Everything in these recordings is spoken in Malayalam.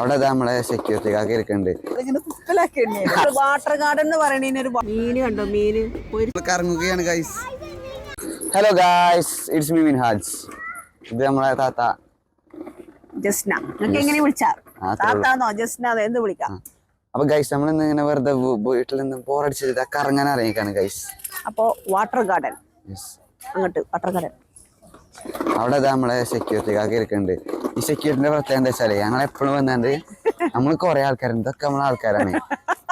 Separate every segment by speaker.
Speaker 1: അവിടെ നമ്മളെ സെക്യൂരിറ്റി കാക്കി ഇരിക്കുന്നുണ്ട്.
Speaker 2: വാട്ടർ ഗാർഡൻ എന്ന് പറയുന്ന മീന് കണ്ടോ, മീന്
Speaker 1: കറങ്ങുകയാണ് guys. Hello guys, it's me Minhaj. ഇത് നമ്മളെ താത്ത
Speaker 2: ജസ്ന. നിങ്ങൾക്ക് എങ്ങനെ വിളിച്ചാ? താത്താന്നോ ജസ്നാന്നോ എന്ത് വിളിക്കാം?
Speaker 1: അപ്പൊ ഗൈസ് നമ്മൾ ഇന്ന് ഇങ്ങനെ വെറുതെ വീട്ടിൽ നിന്ന് ബോറടിച്ചിട്ട് കറങ്ങാൻ ഇറങ്ങിക്കാണ് ഗൈസ്.
Speaker 2: അപ്പൊ വാട്ടർ ഗാർഡൻ അങ്ങോട്ട് വാട്ടർ ഗാർഡൻ
Speaker 1: അവിടെ നമ്മളെ സെക്യൂരിറ്റി കാക്കി ഇരിക്കുന്നുണ്ട്. ഈ സെക്യൂരിറ്റിന്റെ പ്രത്യേകത എന്താ വെച്ചാല് ഞങ്ങൾ എപ്പോഴും വന്നാണ്ട് നമ്മൾ കുറെ ആൾക്കാരുണ്ട്, ഇതൊക്കെ നമ്മളെ ആൾക്കാരാണ്.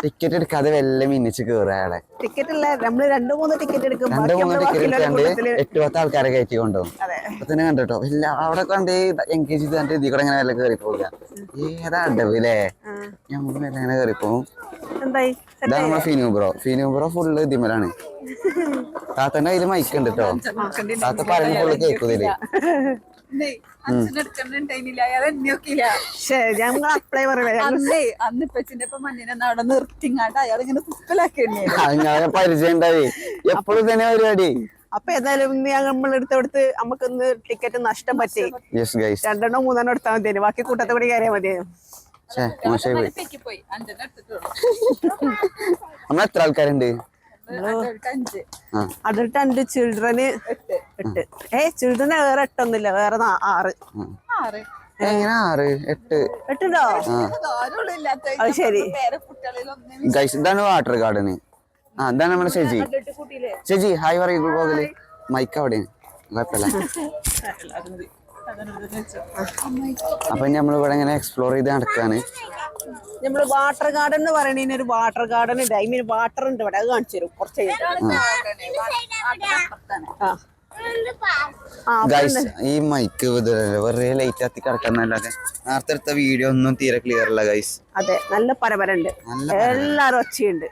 Speaker 1: ടിക്കറ്റ് എടുക്കാതെ വല്ല മിന്നിച്ച് കയറുക അയാളെ.
Speaker 2: ടിക്കറ്റ് ഇല്ല, നമ്മള് 2-3 ടിക്കറ്റ് എടുക്കും.
Speaker 1: 2-3 ടിക്കറ്റ് എടുക്കാണ്ട് 8-10 ആൾക്കാരെ കയറ്റി കൊണ്ടുപോകും. അപ്പൊ തന്നെ കണ്ടോ ഇല്ല അവിടെ കണ്ട് എൻഗേജ് ചെയ്താണ്ട് ഇതിൽ കൂടെ ഇങ്ങനെ വല്ല കയറി പോവുക. ഏതാ അടവില്ലേ, ഞമ്മക്ക് വല്ല ഇങ്ങനെ കയറി പോകും. ഇതാ നമ്മളെ ഫിനൂബ്രോ ഫുള്ള് ഇതിമലാണ്. താത്തന്റെ കയ്യില് മൈക്ക് ഉണ്ട് കേട്ടോ, താത്ത പറയുന്ന ഫുള്ള് കേൾക്കുന്നില്ലേ. പരിചയം ഉണ്ടായി എപ്പോഴും തന്നെ പരിപാടി.
Speaker 2: അപ്പൊ ഏതായാലും നമ്മൾ എടുത്തെടുത്ത് നമുക്കൊന്ന് ടിക്കറ്റ് നഷ്ടം പറ്റി. 2-3 എടുത്താൽ മതി, ബാക്കി കൂട്ടത്തെ കൂടി കയറിയാൽ മതി.
Speaker 1: നമ്മൾ എത്ര ആൾക്കാരുണ്ട്?
Speaker 2: അഡൽട്ട് 5, ചിൽഡ്രന് 8. ചിൽഡ്രന് വേറെ 8 ഒന്നുമില്ല, വേറെ 6.
Speaker 1: എങ്ങനെ 6, 8?
Speaker 2: 8 അത് ശരി.
Speaker 1: ഇതാണ് വാട്ടർ ഗാർഡന്. ഇതാണ് നമ്മുടെ ചേച്ചി ഹായ് പറയൂ. പോകല് മൈക്ക് അവിടെയാണ്, കുഴപ്പമില്ല. അപ്പൊ നമ്മളിവിടെ ഇങ്ങനെ എക്സ്പ്ലോർ ചെയ്ത് നടക്കാണ്.
Speaker 2: നമ്മള് വാട്ടർ ഗാർഡൻ എന്ന് പറയുന്ന ഒരു വാട്ടർ ഗാർഡൻ ഉണ്ട്. ഐ മീൻ വാട്ടർ ഉണ്ട് ഇവിടെ, അത് കാണിച്ചു തരും കുറച്ച്.
Speaker 1: ഈ മൈക്ക് വെറുതെ ലൈറ്റ് ആത്തി കിടക്കുന്നല്ലാതെ നേരത്തെ എടുത്ത വീഡിയോ ഒന്നും തീരെ ക്ലിയർ അല്ല ഗൈസ്.
Speaker 2: അതെ, നല്ല പരപരുണ്ട്, എല്ലാരും ഒച്ചയുണ്ട്.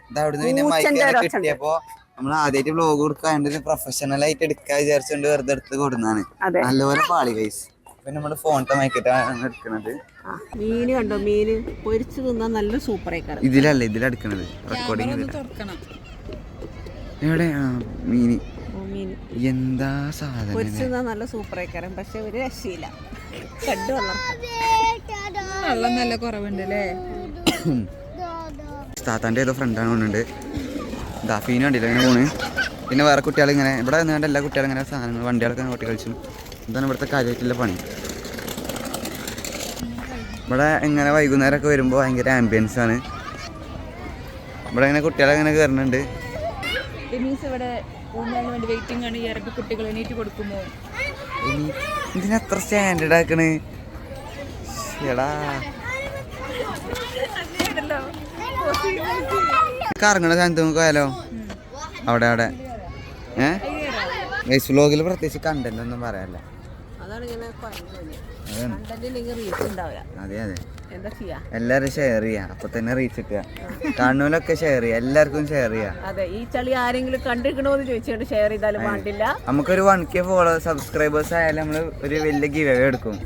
Speaker 1: കിട്ടിയപ്പോ നമ്മൾ ആദ്യമായിട്ട് വ്ലോഗ് കൊടുക്കാണ്ട് പ്രൊഫഷണൽ ആയിട്ട് എടുക്കാൻ വിചാരിച്ചുകൊണ്ട് വെറുതെ എടുത്ത് കൊടുക്കുന്നതാണ്. നല്ലപോലെ പാളി ഗൈസ്. പിന്നെ നമ്മുടെ ഫോണത്തെ മൈക്കിട്ടാണ് എടുക്കുന്നത്.
Speaker 2: മീന് കണ്ടോ, മീന് പൊരിച്ചു തിന്നാൻ നല്ല സൂപ്പർ ആയിക്കാരം.
Speaker 1: ഇതിലല്ല, ഇതിലെടുക്കണത് റെക്കോർഡിങ്. എവിടെ മീന് എന്താ സാധനം
Speaker 2: പൊരിച്ചു തിന്നാൻ നല്ല സൂപ്പർ ആയിക്കാരം. പക്ഷെ ഒരു രക്ഷയില്ല, കണ്ടു വെള്ളം നല്ല കുറവുണ്ട് അല്ലേ.
Speaker 1: താത്താൻ്റെ ഏതോ ഫ്രണ്ടാണ് കൊണ്ടുണ്ട്. ഫീന് കണ്ടില്ല ഇങ്ങനെ പോണ്. പിന്നെ വേറെ കുട്ടികൾ ഇങ്ങനെ ഇവിടെ വന്നുകൊണ്ട് എല്ലാ കുട്ടികളും ഇങ്ങനെ സാധനങ്ങൾ വണ്ടികളൊക്കെ ഓട്ടി കളിച്ചു. ഇതാണ് ഇവിടുത്തെ കാര്യമായിട്ടുള്ള പണി. ഇവിടെ ഇങ്ങനെ വൈകുന്നേരമൊക്കെ വരുമ്പോൾ ഭയങ്കര ആംബിയൻസ് ആണ്. ഇവിടെ ഇങ്ങനെ കുട്ടികളെ ഇങ്ങനെ കയറുന്നുണ്ട്. ഇതിനെത്ര സ്റ്റാൻഡേർഡ് ആക്കണ് എടാ. കറങ്ങണ സ്ഥലത്ത് നമുക്ക് പോയാലോ? അവിടെ വ്ലോഗിൽ പ്രത്യേകിച്ച് കണ്ടന്റ് ഒന്നും പറയാനില്ല. അതെ എല്ലാരും ഷെയർ ചെയ്യാ, അപ്പൊ തന്നെ റീച്ച് കിട്ടുക. കാണുന്നവരൊക്കെ ഷെയർ ചെയ്യാം, എല്ലാവർക്കും ഷെയർ ചെയ്യാം.
Speaker 2: അതെ, ഈ ചളി ആരെങ്കിലും കണ്ടിരിക്കണോന്ന് ചോദിച്ചുകൊണ്ട് ഷെയർ ചെയ്താലും വേണ്ടില്ല.
Speaker 1: നമുക്കൊരു 1K സബ്സ്ക്രൈബേഴ്സ് ആയാലും നമ്മള് ഒരു വലിയ ഗിവ് അവേ എടുക്കും.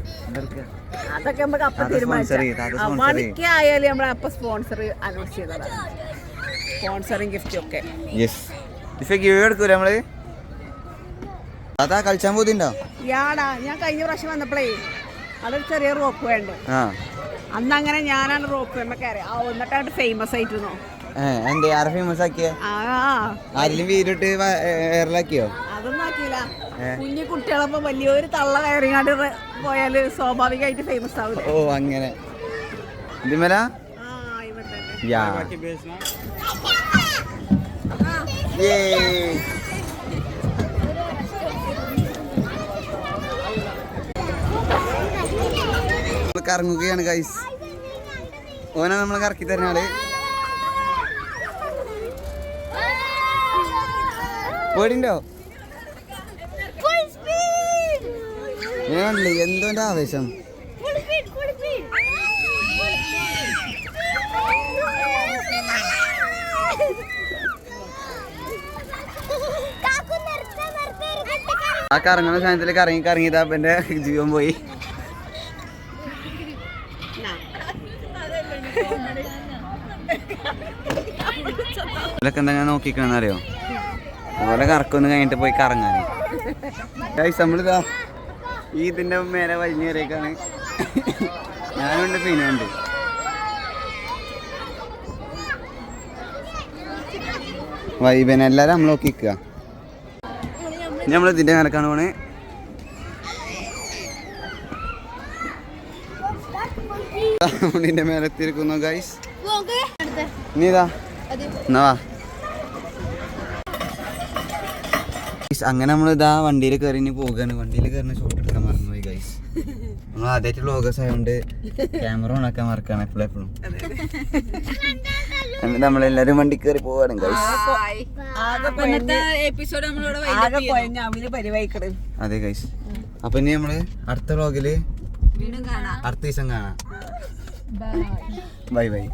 Speaker 2: അതൊക്കെ നമുക്ക് അപ്പൊ തീരുമാനിക്കാം. 1K ആയാലും നമ്മൾ അപ്പൊ സ്പോൺസർ അനൗൺസ് ചെയ്തതാണ്, സ്പോൺസറും ഗിഫ്റ്റും ഒക്കെ.
Speaker 1: ഗിവ് അവേ എടുക്കൂല നമ്മള്. അതാ കളിച്ചാൻ പോതിണ്ടോ?
Speaker 2: യാടാ, ഞാൻ കഴിഞ്ഞ പ്രാവശ്യം വന്നപ്പോഴേ അതൊരു ചെറിയ റോപ്പ് വേണ്ട. അന്ന് അങ്ങനെ ഞാനാണ് റോപ്പ് വേണ്ട കയറി എന്നിട്ടായിട്ട് ഫേമസ് ആയിട്ടിരുന്നോ.
Speaker 1: ആരെ ഫേമസ് ആക്കിയോ? ആരെങ്കിലും വീരിട്ട് എയറിലാക്കിയോ?
Speaker 2: അതൊന്നും ആക്കിയില്ല. കുഞ്ഞു കുട്ടികളപ്പോ വലിയൊരു തള്ള കയറിങ്ങാണ്ട് പോയാല് സ്വാഭാവികമായിട്ട് ഫേമസ് ആവില്ല.
Speaker 1: ഓ അങ്ങനെ. ഇതിമല കറങ്ങുകയാണ് ഗൈസ്. ഓനാ നമ്മളെ കറക്കി തരുന്ന ആള്. പേടിണ്ടോ? ഞാനല്ലേ എന്തോന്റെ ആവേശം. ആ കറങ്ങുന്ന സാധനത്തിൽ കറങ്ങിയതാ എന്റെ ജീവൻ പോയി. ഇതൊക്കെ എന്താ നോക്കിക്കണെന്നറിയോ? അതുപോലെ കറക്കൊന്ന് കഴിഞ്ഞിട്ട് പോയി കറങ്ങാന്. നമ്മളിതാ ഈ ഇതിന്റെ മേലെ വലിഞ്ഞേറിയേക്കാണ്. ഞാനുണ്ട്, ഫീനുണ്ട്. വൈബൻ എല്ലാരും നമ്മൾ നോക്കിക്കുക. നമ്മൾ ഇതിന്റെ മേലക്കാണ് പോണേ. ഇതിന്റെ മേലെത്തിരിക്കുന്നു ഗൈസ്. നീ ഇതാ എന്നാ വാ. അങ്ങനെ നമ്മളിതാ വണ്ടിയിൽ കയറി ഇനി പോവുകയാണ്. വണ്ടിയിൽ കയറുന്ന ഷോട്ട് എടുക്കാൻ മറന്നുപോയി ഗൈസ്. നമ്മൾ ആദ്യമായിട്ട് വ്ളോഗേഴ്സ് ആയതുകൊണ്ട് ക്യാമറ ഓണാക്കാൻ മറക്കാണ് എപ്പോഴും. നമ്മളെല്ലാരും വണ്ടി കയറി പോവാണ് ഗൈസ്. അതെ ഗൈസ്. അപ്പൊ ഇനി നമ്മള് അടുത്ത വ്ളോഗില് അടുത്ത ദിവസം കാണാം. Bye bye.